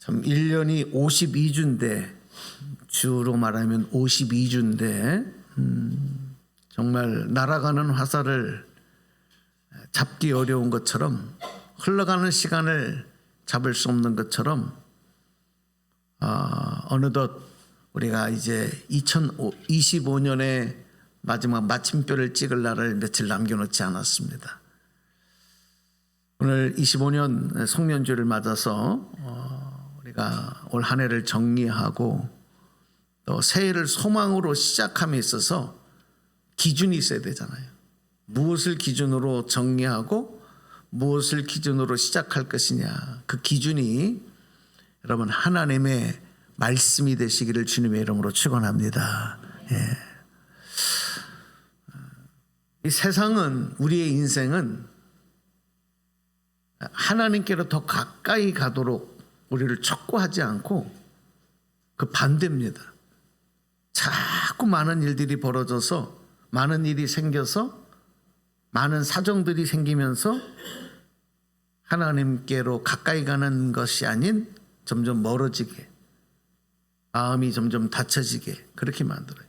참 1년이 52주인데 주로 말하면 52주인데 정말 날아가는 화살을 잡기 어려운 것처럼 흘러가는 시간을 잡을 수 없는 것처럼 어느덧 우리가 이제 2025년에 마지막 마침표를 찍을 날을 며칠 남겨놓지 않았습니다. 오늘 25년 송년주를 맞아서 우리가 올 한 해를 정리하고 또 새해를 소망으로 시작함에 있어서 기준이 있어야 되잖아요. 무엇을 기준으로 정리하고 무엇을 기준으로 시작할 것이냐. 그 기준이 여러분 하나님의 말씀이 되시기를 주님의 이름으로 축원합니다. 예. 이 세상은 우리의 인생은 하나님께로 더 가까이 가도록 우리를 촉구하지 않고 그 반대입니다. 자꾸 많은 일들이 벌어져서 많은 일이 생겨서 많은 사정들이 생기면서 하나님께로 가까이 가는 것이 아닌 점점 멀어지게 마음이 점점 닫혀지게 그렇게 만들어요.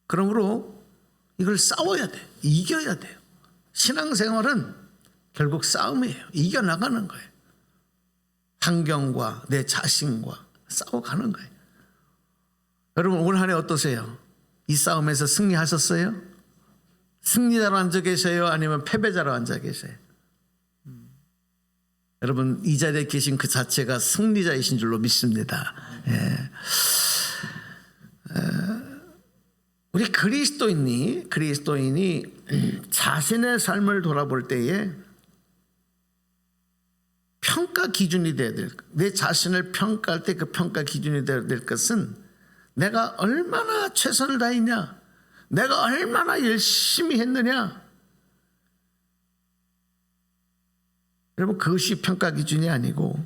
그러므로 이걸 싸워야 돼요. 이겨야 돼요. 신앙생활은 결국 싸움이에요. 이겨나가는 거예요. 환경과 내 자신과 싸워가는 거예요. 여러분 올 한 해 어떠세요? 이 싸움에서 승리하셨어요? 승리자로 앉아 계세요? 아니면 패배자로 앉아 계세요? 여러분 이 자리에 계신 그 자체가 승리자이신 줄로 믿습니다. 예. 우리 그리스도인이 자신의 삶을 돌아볼 때에 평가 기준이 되어야 될 것, 내 자신을 평가할 때 그 평가 기준이 되어야 될 것은 내가 얼마나 최선을 다했냐, 내가 얼마나 열심히 했느냐. 여러분 그것이 평가 기준이 아니고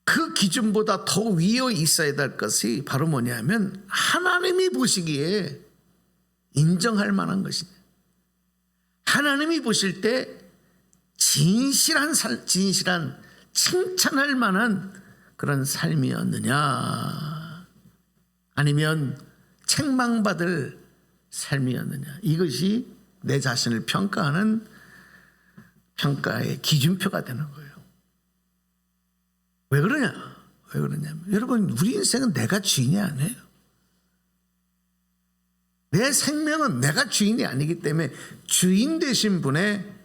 그 기준보다 더 위에 있어야 될 것이 바로 뭐냐면 하나님이 보시기에 인정할 만한 것이냐. 하나님이 보실 때 진실한 칭찬할 만한 그런 삶이었느냐 아니면 책망받을 삶이었느냐. 이것이 내 자신을 평가하는 평가의 기준표가 되는 거예요. 왜 그러냐면 여러분 우리 인생은 내가 주인이 아니에요. 내 생명은 내가 주인이 아니기 때문에 주인 되신 분의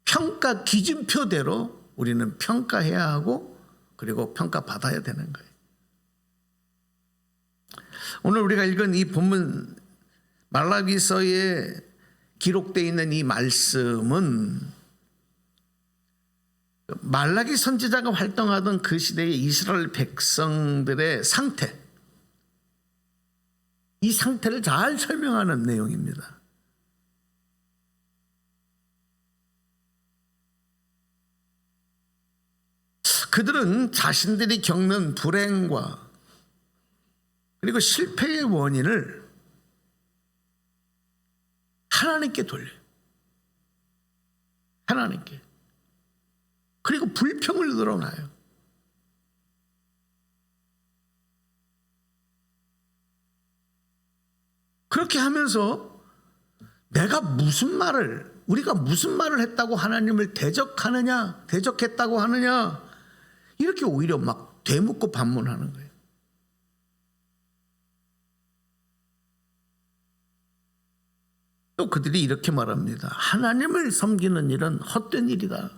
평가 기준표대로 우리는 평가해야 하고 그리고 평가받아야 되는 거예요. 오늘 우리가 읽은 이 본문 말라기서에 기록되어 있는 이 말씀은 말라기 선지자가 활동하던 그 시대의 이스라엘 백성들의 상태, 이 상태를 잘 설명하는 내용입니다. 그들은 자신들이 겪는 불행과 그리고 실패의 원인을 하나님께 돌려요. 하나님께. 그리고 불평을 늘어놔요. 그렇게 하면서 우리가 무슨 말을 했다고 하나님을 대적했다고 하느냐, 이렇게 오히려 막 되묻고 반문하는 거예요. 또 그들이 이렇게 말합니다. 하나님을 섬기는 일은 헛된 일이다.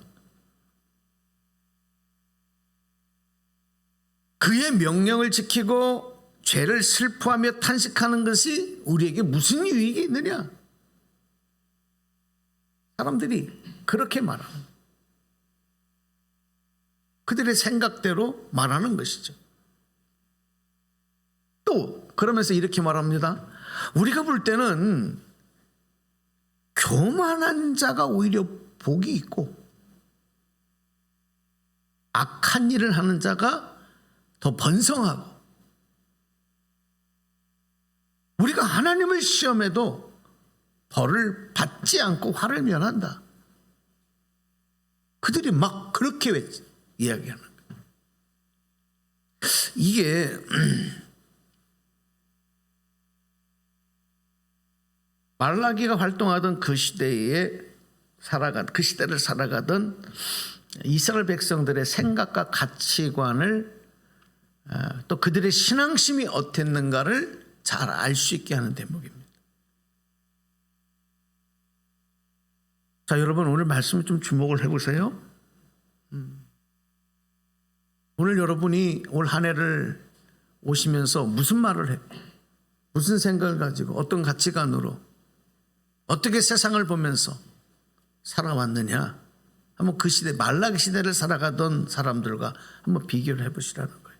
그의 명령을 지키고 죄를 슬퍼하며 탄식하는 것이 우리에게 무슨 유익이 있느냐. 사람들이 그렇게 말하는 거예요. 그들의 생각대로 말하는 것이죠. 또 그러면서 이렇게 말합니다. 우리가 볼 때는 교만한 자가 오히려 복이 있고 악한 일을 하는 자가 더 번성하고 우리가 하나님을 시험해도 벌을 받지 않고 화를 면한다. 그들이 막 그렇게 이야기하는 거예요. 이게 말라기가 활동하던 그 시대를 살아가던 이스라엘 백성들의 생각과 가치관을 또 그들의 신앙심이 어땠는가를 잘 알 수 있게 하는 대목입니다. 자, 여러분 오늘 말씀에 좀 주목을 해보세요. 오늘 여러분이 올 한 해를 오시면서 무슨 말을 해? 무슨 생각을 가지고 어떤 가치관으로 어떻게 세상을 보면서 살아왔느냐? 한번 그 시대 말라기 시대를 살아가던 사람들과 한번 비교를 해보시라는 거예요.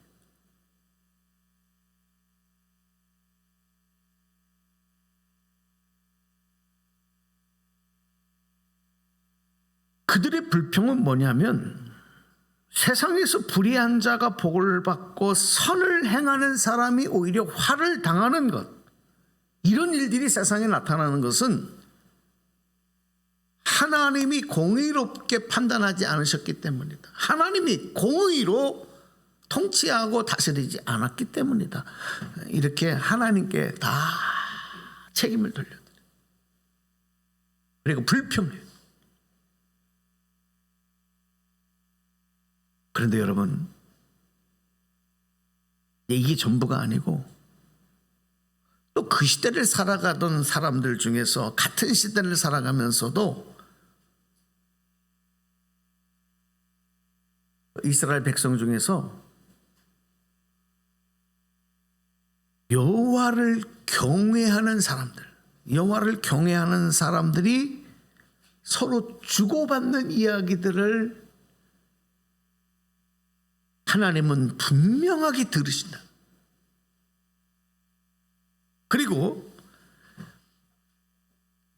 그들의 불평은 뭐냐면 세상에서 불의한 자가 복을 받고 선을 행하는 사람이 오히려 화를 당하는 것, 이런 일들이 세상에 나타나는 것은 하나님이 공의롭게 판단하지 않으셨기 때문이다. 하나님이 공의로 통치하고 다스리지 않았기 때문이다. 이렇게 하나님께 다 책임을 돌려드려요. 그리고 불평해요. 그런데 여러분, 이게 전부가 아니고 또 그 시대를 살아가던 사람들 중에서 같은 시대를 살아가면서도 이스라엘 백성 중에서 여호와를 경외하는 사람들이 서로 주고받는 이야기들을 하나님은 분명하게 들으신다. 그리고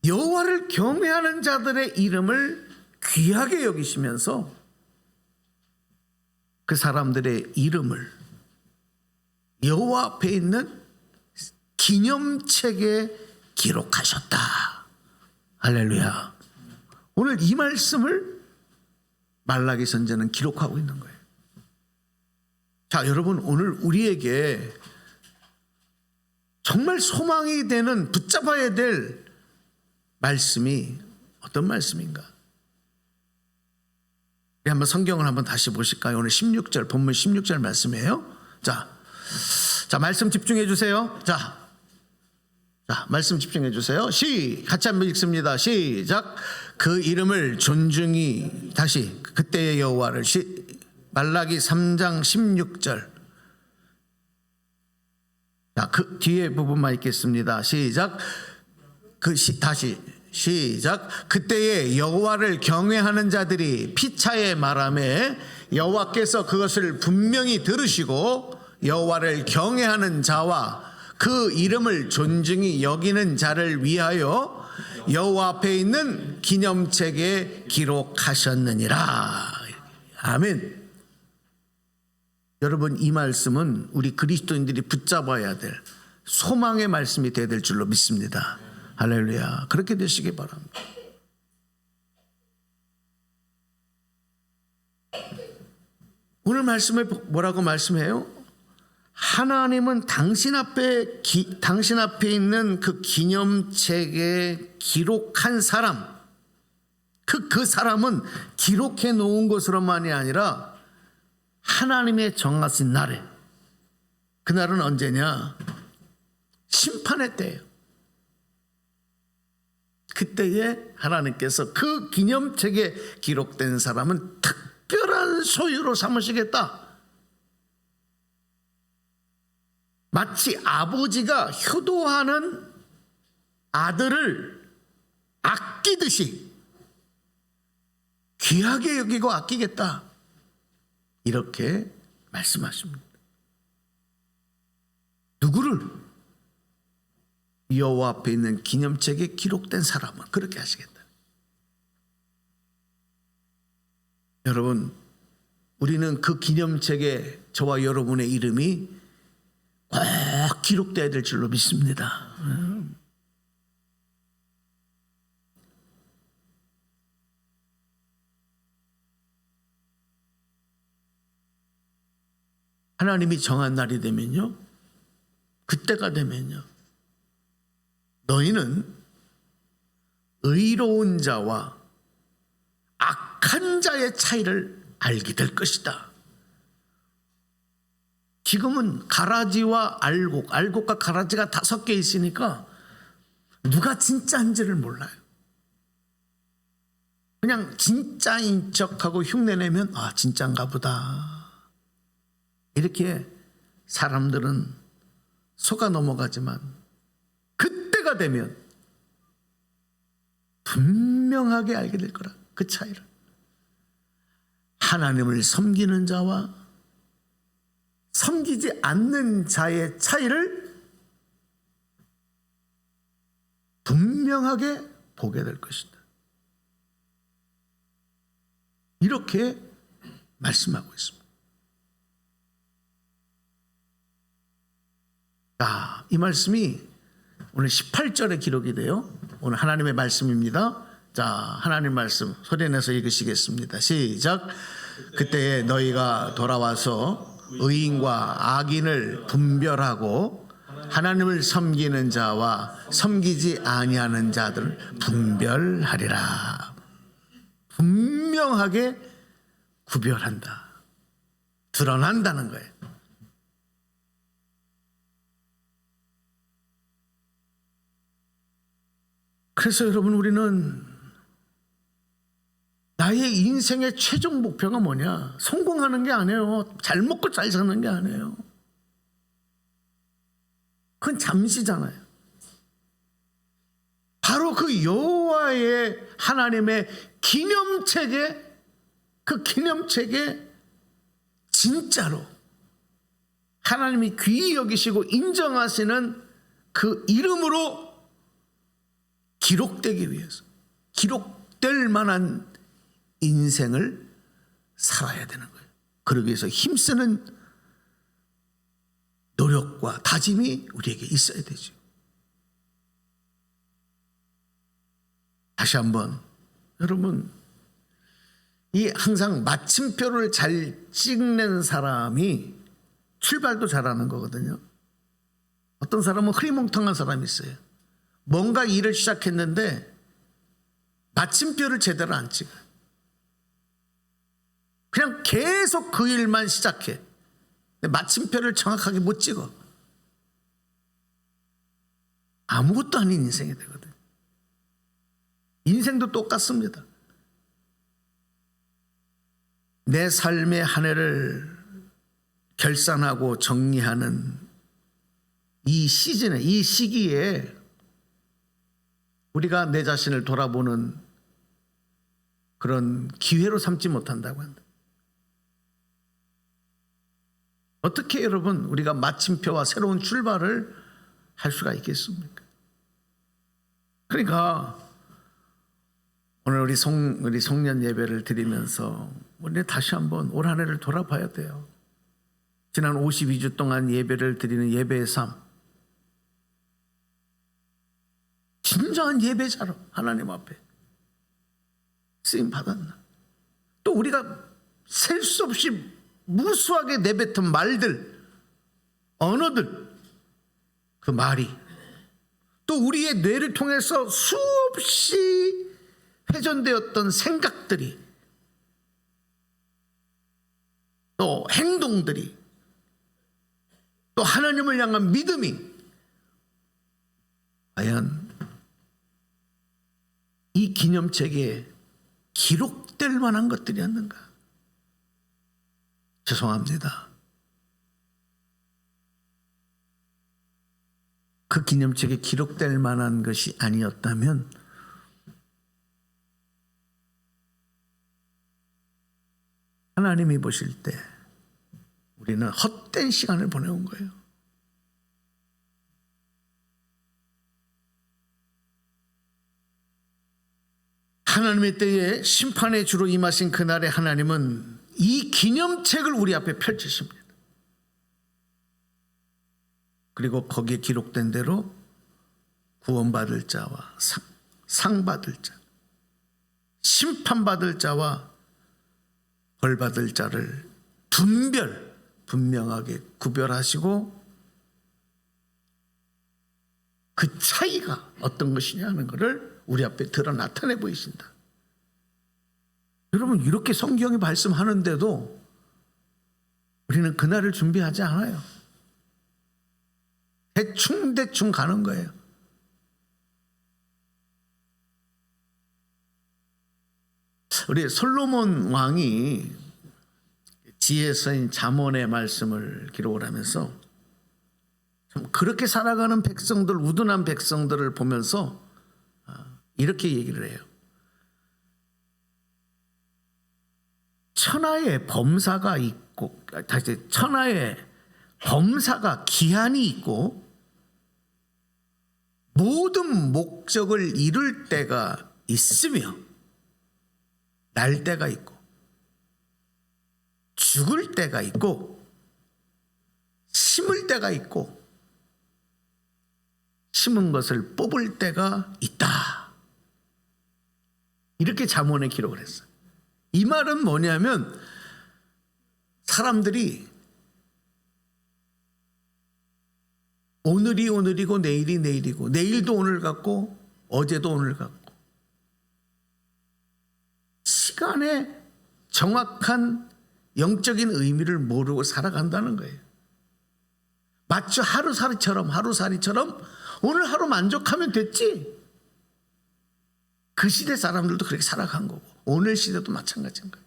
여호와를 경외하는 자들의 이름을 귀하게 여기시면서 그 사람들의 이름을 여호와 앞에 있는 기념책에 기록하셨다. 할렐루야. 오늘 이 말씀을 말라기 선지자는 기록하고 있는 거예요. 자, 여러분, 오늘 우리에게 정말 소망이 되는, 붙잡아야 될 말씀이 어떤 말씀인가? 한번 성경을 한번 다시 보실까요? 오늘 16절, 본문 16절 말씀이에요. 자, 말씀 집중해 주세요. 자, 말씀 집중해 주세요. 같이 한번 읽습니다. 시작. 그 이름을 존중히, 다시, 그때의 여호와를, 말라기 3장 16절. 자, 그 뒤에 부분만 읽겠습니다. 시작. 다시 시작. 그때에 여호와를 경외하는 자들이 피차에 말하매 여호와께서 그것을 분명히 들으시고 여호와를 경외하는 자와 그 이름을 존중히 여기는 자를 위하여 여호와 앞에 있는 기념책에 기록하셨느니라. 아멘. 여러분, 이 말씀은 우리 그리스도인들이 붙잡아야 될 소망의 말씀이 되어야 될 줄로 믿습니다. 할렐루야. 그렇게 되시기 바랍니다. 오늘 말씀에 뭐라고 말씀해요? 하나님은 당신 앞에 있는 그 기념책에 기록한 사람, 그 사람은 기록해 놓은 것으로만이 아니라 하나님의 정하신 날에, 그날은 언제냐? 심판의 때예요. 그때에 하나님께서 그 기념책에 기록된 사람은 특별한 소유로 삼으시겠다. 마치 아버지가 효도하는 아들을 아끼듯이 귀하게 여기고 아끼겠다. 이렇게 말씀하십니다. 누구를? 여호와 앞에 있는 기념책에 기록된 사람은 그렇게 하시겠다. 여러분, 우리는 그 기념책에 저와 여러분의 이름이 꼭 기록되어야 될 줄로 믿습니다. 하나님이 정한 날이 되면요, 그때가 되면요, 너희는 의로운 자와 악한 자의 차이를 알게 될 것이다. 지금은 가라지와 알곡과 가라지가 다 섞여 있으니까 누가 진짜인지를 몰라요. 그냥 진짜인 척하고 흉내내면 아, 진짜인가 보다. 이렇게 사람들은 속아 넘어가지만 그때가 되면 분명하게 알게 될 거라, 그 차이를. 하나님을 섬기는 자와 섬기지 않는 자의 차이를 분명하게 보게 될 것이다. 이렇게 말씀하고 있습니다. 자, 이 말씀이 오늘 18절에 기록이 돼요. 오늘 하나님의 말씀입니다. 자, 하나님 말씀 소리내서 읽으시겠습니다. 시작. 그때에 너희가 돌아와서 의인과 악인을 분별하고 하나님을 섬기는 자와 섬기지 아니하는 자들을 분별하리라. 분명하게 구별한다. 드러난다는 거예요. 그래서 여러분, 우리는 나의 인생의 최종 목표가 뭐냐? 성공하는 게 아니에요. 잘 먹고 잘 사는 게 아니에요. 그건 잠시잖아요. 바로 그 여호와의 하나님의 기념책에, 그 기념책에 진짜로 하나님이 귀히 여기시고 인정하시는 그 이름으로 기록되기 위해서, 기록될 만한 인생을 살아야 되는 거예요. 그러기 위해서 힘쓰는 노력과 다짐이 우리에게 있어야 되죠. 다시 한번, 여러분, 이 항상 마침표를 잘 찍는 사람이 출발도 잘하는 거거든요. 어떤 사람은 흐리멍텅한 사람이 있어요. 뭔가 일을 시작했는데 마침표를 제대로 안 찍어요. 그냥 계속 그 일만 시작해. 마침표를 정확하게 못 찍어. 아무것도 아닌 인생이 되거든. 인생도 똑같습니다. 내 삶의 한 해를 결산하고 정리하는 이 시즌에, 이 시기에 우리가 내 자신을 돌아보는 그런 기회로 삼지 못한다고 한다. 어떻게 여러분 우리가 마침표와 새로운 출발을 할 수가 있겠습니까? 그러니까 오늘 우리 송년 예배를 드리면서 우리 다시 한번 올 한 해를 돌아봐야 돼요. 지난 52주 동안 예배를 드리는 예배의 삶, 진정한 예배자로 하나님 앞에 쓰임 받았나? 또 우리가 셀 수 없이 무수하게 내뱉은 말들, 언어들, 그 말이 또 우리의 뇌를 통해서 수없이 회전되었던 생각들이, 또 행동들이, 또 하나님을 향한 믿음이 과연 이 기념책에 기록될 만한 것들이었는가? 죄송합니다. 그 기념책에 기록될 만한 것이 아니었다면 하나님이 보실 때 우리는 헛된 시간을 보내온 거예요. 하나님의 때에 심판의 주로 임하신 그날에 하나님은 이 기념책을 우리 앞에 펼치십니다. 그리고 거기에 기록된 대로 구원받을 자와 상받을 자, 심판받을 자와 벌받을 자를 분명하게 구별하시고 그 차이가 어떤 것이냐 하는 것을 우리 앞에 드러 나타내 보이신다. 여러분, 이렇게 성경이 말씀하는데도 우리는 그날을 준비하지 않아요. 대충 가는 거예요. 우리 솔로몬 왕이 지혜서인 잠언의 말씀을 기록을 하면서 그렇게 살아가는 백성들, 우둔한 백성들을 보면서 이렇게 얘기를 해요. 천하의 범사가 있고, 다시 천하의 범사가 기한이 있고 모든 목적을 이룰 때가 있으며 날 때가 있고 죽을 때가 있고 심을 때가 있고 심은 것을 뽑을 때가 있다. 이렇게 잠언에 기록을 했어요. 이 말은 뭐냐면 사람들이 오늘이 오늘이고 내일이 내일이고 내일도 오늘 같고 어제도 오늘 같고 시간의 정확한 영적인 의미를 모르고 살아간다는 거예요. 마치 하루살이처럼 오늘 하루 만족하면 됐지. 그 시대 사람들도 그렇게 살아간 거고 오늘 시대도 마찬가지인 거예요.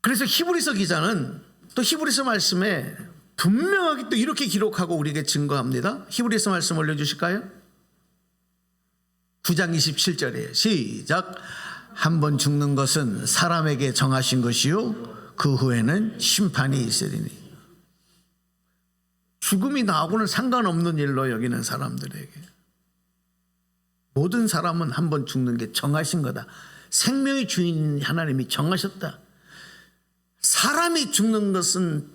그래서 히브리서 기자는 또 히브리서 말씀에 분명하게 또 이렇게 기록하고 우리에게 증거합니다. 히브리서 말씀 올려주실까요? 9장 27절이에요. 시작. 한 번 죽는 것은 사람에게 정하신 것이요 그 후에는 심판이 있으리니. 죽음이 나하고는 상관없는 일로 여기는 사람들에게 모든 사람은 한 번 죽는 게 정하신 거다. 생명의 주인 하나님이 정하셨다. 사람이 죽는 것은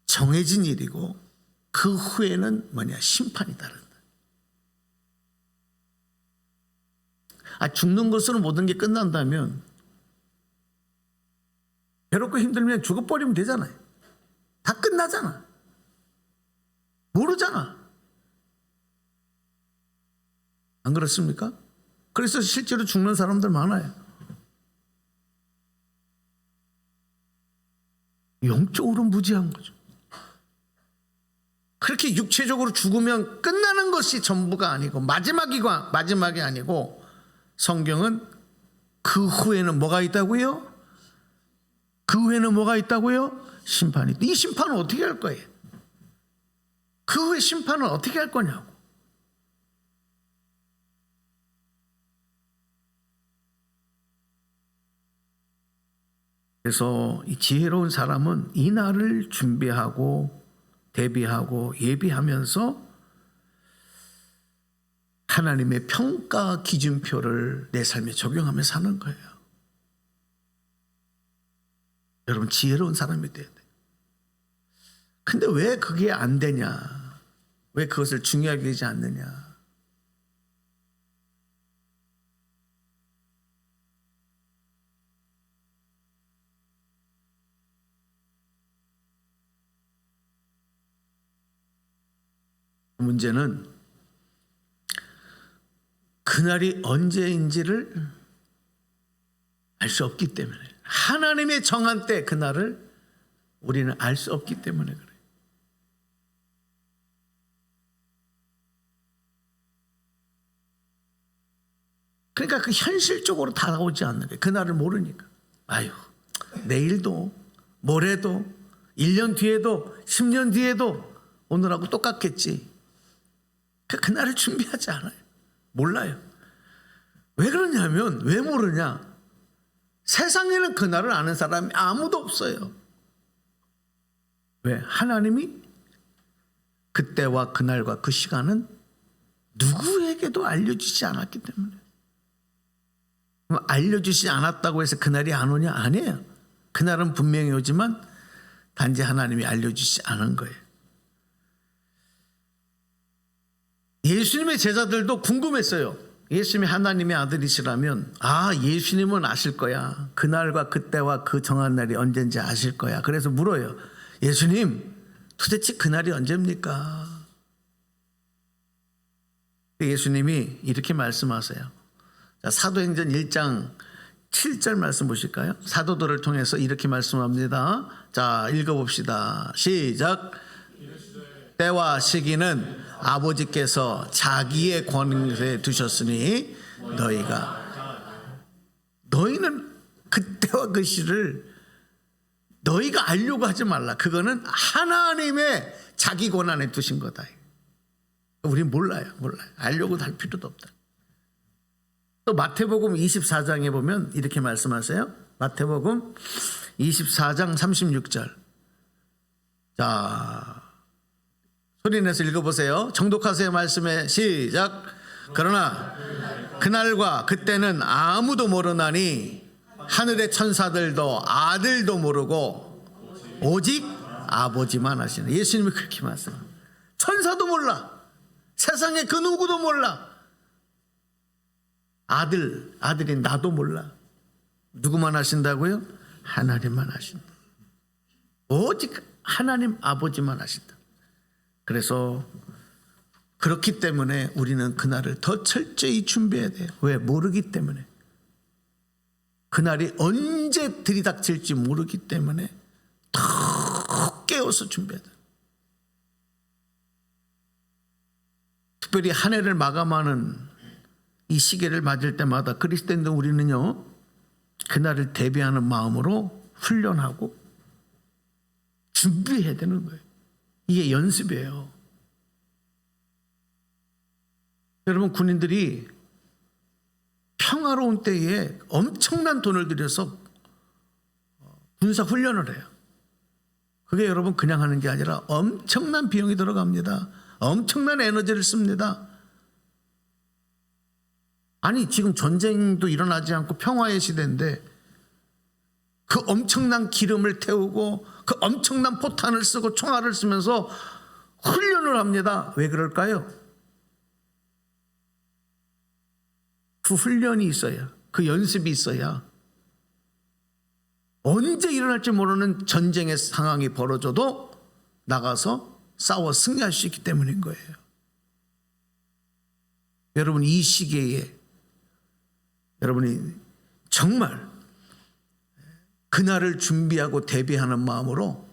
정해진 일이고 그 후에는 뭐냐? 심판이 따른다. 죽는 것으로 모든 게 끝난다면 괴롭고 힘들면 죽어버리면 되잖아요. 다 끝나잖아. 모르잖아. 안 그렇습니까? 그래서 실제로 죽는 사람들 많아요. 영적으로 무지한 거죠. 그렇게 육체적으로 죽으면 끝나는 것이 전부가 아니고 마지막이 아니고 성경은 그 후에는 뭐가 있다고요? 그 후에는 뭐가 있다고요? 심판이. 이 심판은 어떻게 할 거예요? 그 후에 심판은 어떻게 할 거냐고. 그래서 이 지혜로운 사람은 이 날을 준비하고 대비하고 예비하면서 하나님의 평가 기준표를 내 삶에 적용하며 사는 거예요. 여러분, 지혜로운 사람이 돼야 돼요. 근데 왜 그게 안 되냐? 왜 그것을 중요하게 되지 않느냐? 문제는 그날이 언제인지를 알 수 없기 때문에, 하나님의 정한 때 그날을 우리는 알 수 없기 때문에 그래요. 그러니까 그 현실적으로 다가오지 않는 거예요. 그날을 모르니까. 아유, 내일도 모레도 1년 뒤에도 10년 뒤에도 오늘하고 똑같겠지. 그날을 준비하지 않아요. 몰라요. 왜 그러냐면, 왜 모르냐? 세상에는 그날을 아는 사람이 아무도 없어요. 왜? 하나님이 그때와 그날과 그 시간은 누구에게도 알려주지 않았기 때문에. 알려주지 않았다고 해서 그날이 안 오냐? 아니에요. 그날은 분명히 오지만 단지 하나님이 알려주지 않은 거예요. 예수님의 제자들도 궁금했어요. 예수님이 하나님의 아들이시라면 예수님은 아실 거야. 그날과 그때와 그 정한 날이 언젠지 아실 거야. 그래서 물어요. 예수님, 도대체 그날이 언제입니까? 예수님이 이렇게 말씀하세요. 자, 사도행전 1장 7절 말씀 보실까요? 사도들을 통해서 이렇게 말씀합니다. 자, 읽어봅시다. 시작. 때와 시기는 아버지께서 자기의 권위에 두셨으니 너희는 그때와 그 시를 너희가 알려고 하지 말라. 그거는 하나님의 자기 권한에 두신 거다. 우린 몰라요. 알려고도 할 필요도 없다. 또 마태복음 24장에 보면 이렇게 말씀하세요. 마태복음 24장 36절. 자, 소리내서 읽어보세요. 정독하세요. 말씀에 시작. 그러나 그날과 그때는 아무도 모르나니 하늘의 천사들도 아들도 모르고 오직 아버지만 아시네. 예수님이 그렇게 말씀합니다. 천사도 몰라. 세상에 그 누구도 몰라. 아들인 나도 몰라. 누구만 아신다고요? 하나님만 아신다. 오직 하나님 아버지만 아신다. 그래서 그렇기 때문에 우리는 그날을 더 철저히 준비해야 돼요. 왜? 모르기 때문에. 그날이 언제 들이닥칠지 모르기 때문에 더 깨워서 준비해야 돼요. 특별히 한 해를 마감하는 이 시기를 맞을 때마다 그리스도인들 우리는요, 그날을 대비하는 마음으로 훈련하고 준비해야 되는 거예요. 이게 연습이에요. 여러분, 군인들이 평화로운 때에 엄청난 돈을 들여서 군사 훈련을 해요. 그게 여러분 그냥 하는 게 아니라 엄청난 비용이 들어갑니다. 엄청난 에너지를 씁니다. 아니, 지금 전쟁도 일어나지 않고 평화의 시대인데 그 엄청난 기름을 태우고 그 엄청난 포탄을 쓰고 총알을 쓰면서 훈련을 합니다. 왜 그럴까요? 그 훈련이 있어야, 그 연습이 있어야 언제 일어날지 모르는 전쟁의 상황이 벌어져도 나가서 싸워 승리할 수 있기 때문인 거예요. 여러분, 이 시기에 여러분이 정말 그날을 준비하고 대비하는 마음으로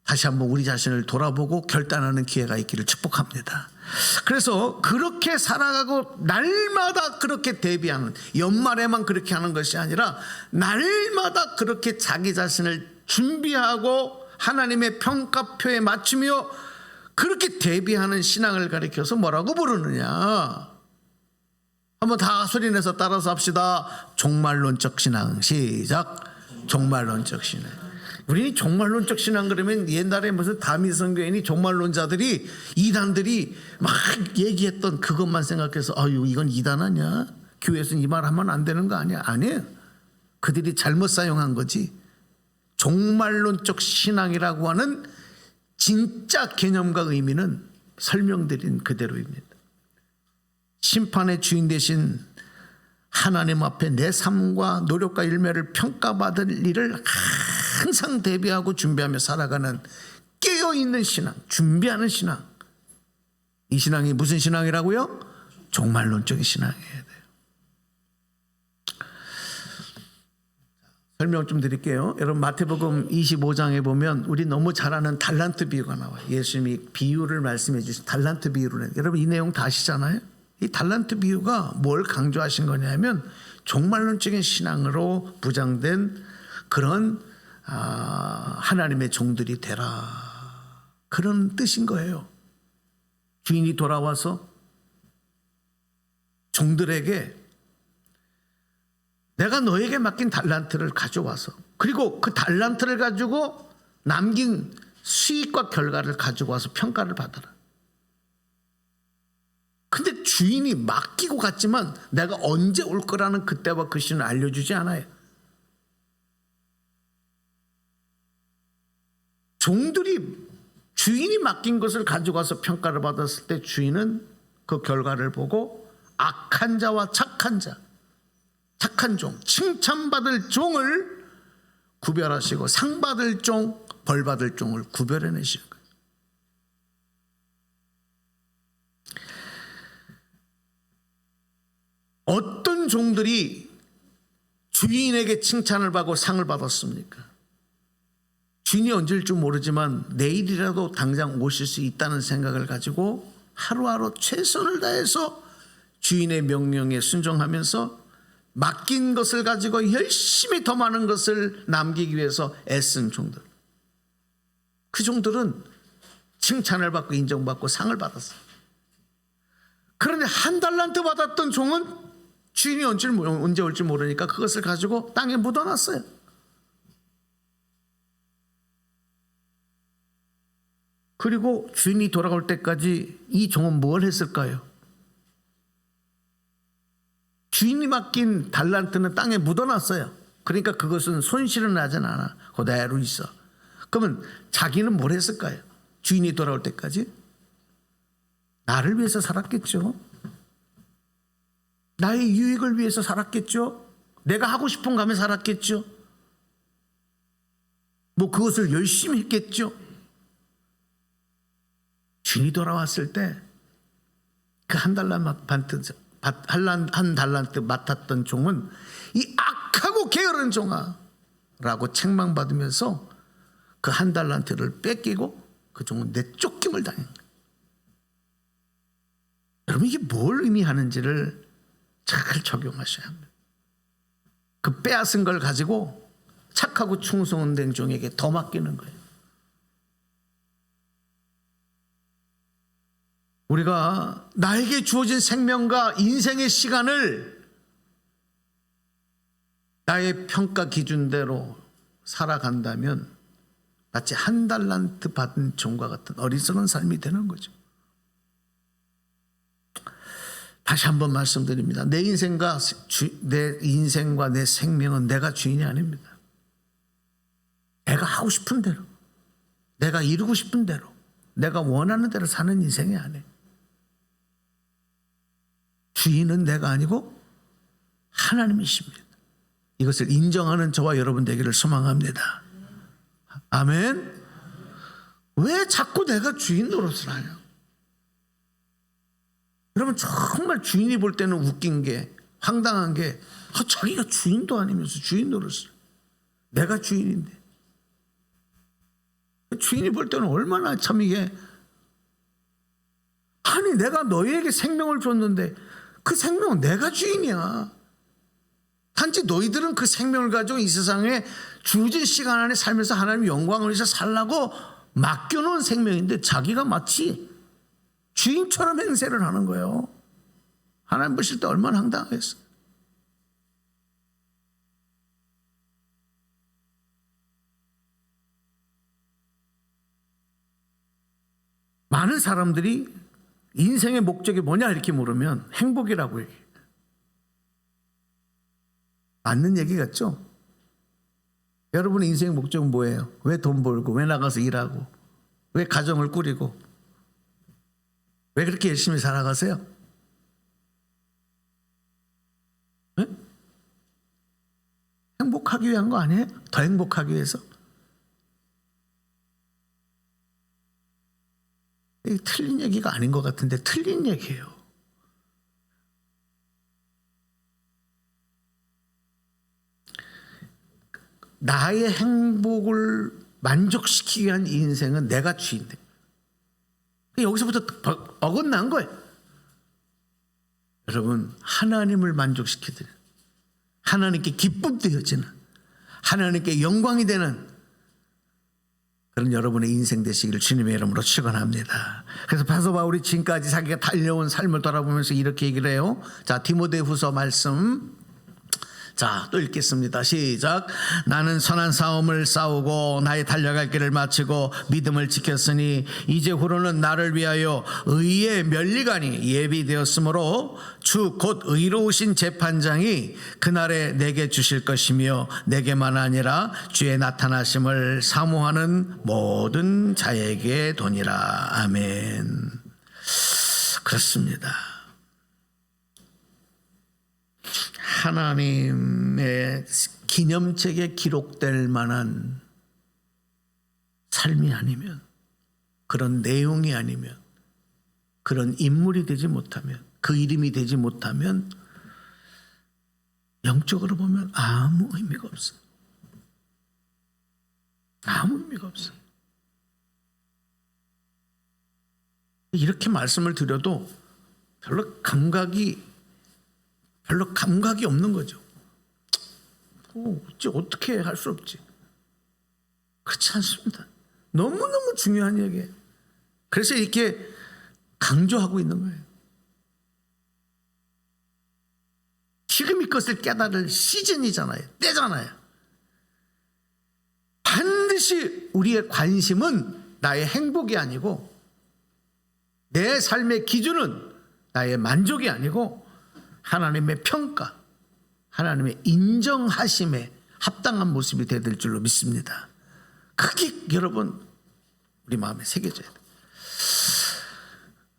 다시 한번 우리 자신을 돌아보고 결단하는 기회가 있기를 축복합니다. 그래서 그렇게 살아가고 날마다 그렇게 대비하는, 연말에만 그렇게 하는 것이 아니라 날마다 그렇게 자기 자신을 준비하고 하나님의 평가표에 맞추며 그렇게 대비하는 신앙을 가리켜서 뭐라고 부르느냐? 한번 다 소리내서 따라서 합시다. 종말론적 신앙. 시작. 종말론적 신앙. 우리 종말론적 신앙 그러면 옛날에 무슨 다미성교인이 종말론자들이, 이단들이 막 얘기했던 그것만 생각해서 이건 이단 아니야? 교회에서는 이 말 하면 안 되는 거 아니야? 아니에요. 그들이 잘못 사용한 거지. 종말론적 신앙이라고 하는 진짜 개념과 의미는 설명드린 그대로입니다. 심판의 주인 되신 하나님 앞에 내 삶과 노력과 열매를 평가받을 일을 항상 대비하고 준비하며 살아가는 깨어있는 신앙, 준비하는 신앙. 이 신앙이 무슨 신앙이라고요? 종말론적인 신앙이어야 돼요. 설명 좀 드릴게요. 여러분, 마태복음 25장에 보면 우리 너무 잘 아는 달란트 비유가 나와요. 예수님이 비유를 말씀해 주신 달란트 비유를. 여러분, 이 내용 다 아시잖아요. 이 달란트 비유가 뭘 강조하신 거냐면 종말론적인 신앙으로 부장된 그런 하나님의 종들이 되라, 그런 뜻인 거예요. 주인이 돌아와서 종들에게 내가 너에게 맡긴 달란트를 가져와서, 그리고 그 달란트를 가지고 남긴 수익과 결과를 가지고 와서 평가를 받아라. 근데 주인이 맡기고 갔지만 내가 언제 올 거라는 그때와 그 시는 알려주지 않아요. 종들이 주인이 맡긴 것을 가지고 와서 평가를 받았을 때 주인은 그 결과를 보고 악한 자와 착한 자, 착한 종, 칭찬받을 종을 구별하시고 상받을 종, 벌받을 종을 구별해내시는 거예요. 어떤 종들이 주인에게 칭찬을 받고 상을 받았습니까? 주인이 언제일 줄 모르지만 내일이라도 당장 오실 수 있다는 생각을 가지고 하루하루 최선을 다해서 주인의 명령에 순종하면서 맡긴 것을 가지고 열심히 더 많은 것을 남기기 위해서 애쓴 종들. 그 종들은 칭찬을 받고 인정받고 상을 받았어요. 그런데 한 달란트 받았던 종은 주인이 언제 올지 모르니까 그것을 가지고 땅에 묻어놨어요. 그리고 주인이 돌아올 때까지 이 종은 뭘 했을까요? 주인이 맡긴 달란트는 땅에 묻어놨어요. 그러니까 그것은 손실은 나진 않아. 그대로 있어. 그러면 자기는 뭘 했을까요? 주인이 돌아올 때까지? 나를 위해서 살았겠죠. 나의 유익을 위해서 살았겠죠. 내가 하고 싶은 거 하며 살았겠죠. 뭐 그것을 열심히 했겠죠. 주인이 돌아왔을 때 그 한 달란트 맡았던 종은 이 악하고 게으른 종아 라고 책망받으면서 그 한 달란트를 뺏기고 그 종은 내쫓김을 당한 거예요. 여러분 이게 뭘 의미하는지를 잘 적용하셔야 합니다. 그 빼앗은 걸 가지고 착하고 충성된 종에게 더 맡기는 거예요. 우리가 나에게 주어진 생명과 인생의 시간을 나의 평가 기준대로 살아간다면 마치 한 달란트 받은 종과 같은 어리석은 삶이 되는 거죠. 다시 한번 말씀드립니다. 내 인생과 내 생명은 내가 주인이 아닙니다. 내가 하고 싶은 대로, 내가 이루고 싶은 대로, 내가 원하는 대로 사는 인생이 아니에요. 주인은 내가 아니고 하나님이십니다. 이것을 인정하는 저와 여러분 되기를 소망합니다. 아멘. 왜 자꾸 내가 주인 노릇을 하냐? 여러분 정말 주인이 볼 때는 웃긴 게, 황당한 게, 자기가 주인도 아니면서 주인 노릇을, 내가 주인인데, 주인이 볼 때는 얼마나 참 이게, 아니 내가 너희에게 생명을 줬는데 그 생명은 내가 주인이야. 단지 너희들은 그 생명을 가지고 이 세상에 주어진 시간 안에 살면서 하나님의 영광을 위해서 살라고 맡겨놓은 생명인데 자기가 마치 주인처럼 행세를 하는 거예요. 하나님 보실 때 얼마나 황당하겠어요. 많은 사람들이 인생의 목적이 뭐냐 이렇게 물으면 행복이라고 얘기해요. 맞는 얘기 같죠? 여러분의 인생의 목적은 뭐예요? 왜 돈 벌고, 왜 나가서 일하고, 왜 가정을 꾸리고, 왜 그렇게 열심히 살아가세요? 네? 행복하기 위한 거 아니에요? 더 행복하기 위해서? 이게 틀린 얘기가 아닌 것 같은데 틀린 얘기예요. 나의 행복을 만족시키기 위한 인생은 내가 주인돼. 여기서부터 어긋난 거예요. 여러분 하나님을 만족시키는, 하나님께 기쁨 되어지는, 하나님께 영광이 되는 그런 여러분의 인생 되시기를 주님의 이름으로 축원합니다. 그래서 사도 바울이 지금까지 자기가 달려온 삶을 돌아보면서 이렇게 얘기를 해요. 자, 디모데후서 말씀, 자, 또 읽겠습니다. 시작. 나는 선한 싸움을 싸우고 나의 달려갈 길을 마치고 믿음을 지켰으니 이제 후로는 나를 위하여 의의 면류관이 예비되었으므로 주 곧 의로우신 재판장이 그날에 내게 주실 것이며 내게만 아니라 주의 나타나심을 사모하는 모든 자에게 도니라. 아멘. 그렇습니다. 하나님의 기념책에 기록될 만한 삶이 아니면, 그런 내용이 아니면, 그런 인물이 되지 못하면, 그 이름이 되지 못하면 영적으로 보면 아무 의미가 없어요. 아무 의미가 없어요. 이렇게 말씀을 드려도 별로 감각이 없는 거죠. 어떻게 할 수 없지. 그렇지 않습니다. 너무너무 중요한 얘기예요. 그래서 이렇게 강조하고 있는 거예요. 지금 이것을 깨달을 시즌이잖아요. 때잖아요. 반드시 우리의 관심은 나의 행복이 아니고, 내 삶의 기준은 나의 만족이 아니고 하나님의 평가, 하나님의 인정하심에 합당한 모습이 되야 될 줄로 믿습니다. 그게 여러분 우리 마음에 새겨져야 돼요.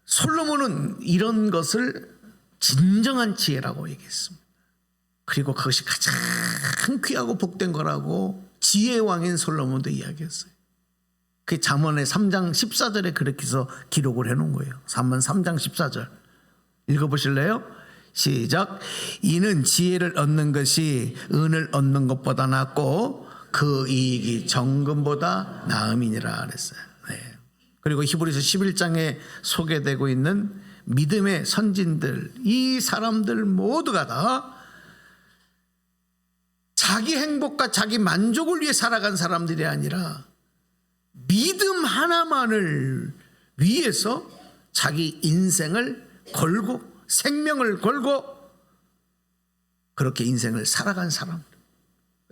솔로몬은 이런 것을 진정한 지혜라고 얘기했습니다. 그리고 그것이 가장 귀하고 복된 거라고 지혜의 왕인 솔로몬도 이야기했어요. 그 잠언의 3장 14절에 그렇게 해서 기록을 해놓은 거예요. 잠언 3장 14절 읽어보실래요? 시작. 이는 지혜를 얻는 것이 은을 얻는 것보다 낫고 그 이익이 정금보다 나음이니라 그랬어요. 네. 그리고 히브리서 11장에 소개되고 있는 믿음의 선진들, 이 사람들 모두가 다 자기 행복과 자기 만족을 위해 살아간 사람들이 아니라 믿음 하나만을 위해서 자기 인생을 걸고 생명을 걸고 그렇게 인생을 살아간 사람,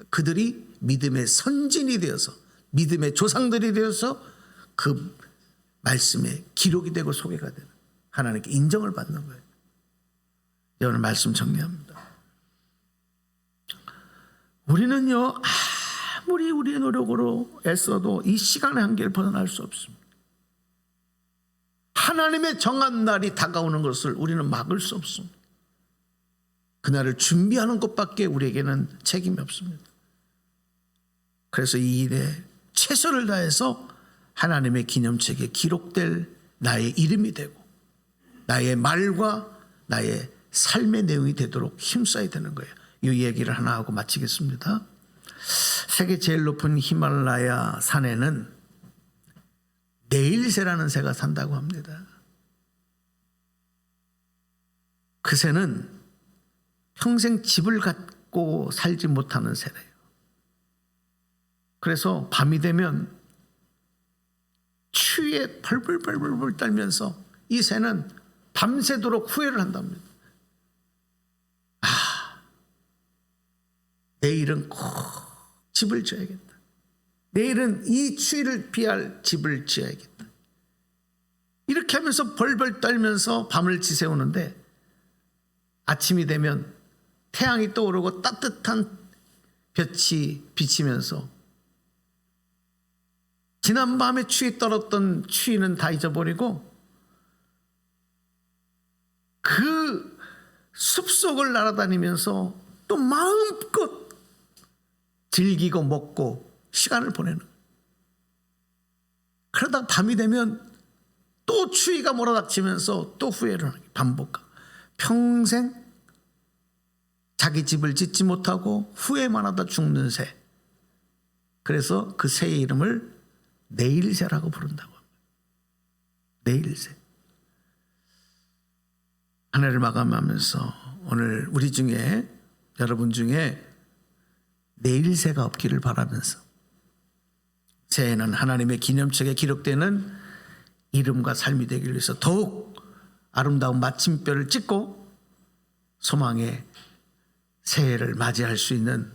그들이 믿음의 선진이 되어서, 믿음의 조상들이 되어서 그 말씀에 기록이 되고 소개가 되는, 하나님께 인정을 받는 거예요. 오늘 말씀 정리합니다. 우리는요, 아무리 우리의 노력으로 애써도 이 시간의 한계를 벗어날 수 없습니다. 하나님의 정한 날이 다가오는 것을 우리는 막을 수 없습니다. 그날을 준비하는 것밖에 우리에게는 책임이 없습니다. 그래서 이 일에 최선을 다해서 하나님의 기념책에 기록될 나의 이름이 되고 나의 말과 나의 삶의 내용이 되도록 힘써야 되는 거예요. 이 얘기를 하나 하고 마치겠습니다. 세계 제일 높은 히말라야 산에는 네일새라는 새가 산다고 합니다. 그 새는 평생 집을 갖고 살지 못하는 새래요. 그래서 밤이 되면 추위에 벌벌 떨면서 이 새는 밤새도록 후회를 한답니다. 내일은 꼭 집을 지어야겠다. 내일은 이 추위를 피할 집을 지어야겠다. 이렇게 하면서 벌벌 떨면서 밤을 지새우는데 아침이 되면 태양이 떠오르고 따뜻한 볕이 비치면서 지난 밤에 추위 떨었던 추위는 다 잊어버리고 그 숲속을 날아다니면서 또 마음껏 즐기고 먹고 시간을 보내는. 그러다 밤이 되면 또 추위가 몰아닥치면서 또 후회를 하는 반복하고 평생 자기 집을 짓지 못하고 후회만 하다 죽는 새. 그래서 그 새의 이름을 네일새라고 부른다고 합니다. 네일새. 한 해를 마감하면서 오늘 우리 중에, 여러분 중에 네일새가 없기를 바라면서 새해는 하나님의 기념책에 기록되는 이름과 삶이 되기 위해서 더욱 아름다운 마침표를 찍고 소망의 새해를 맞이할 수 있는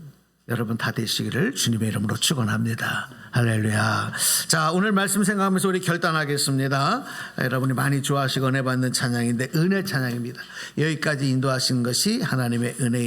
여러분 다 되시기를 주님의 이름으로 축원합니다. 할렐루야. 자, 오늘 말씀 생각하면서 우리 결단하겠습니다. 여러분이 많이 좋아하시고 은혜 받는 찬양인데 은혜 찬양입니다. 여기까지 인도하신 것이 하나님의 은혜입니다.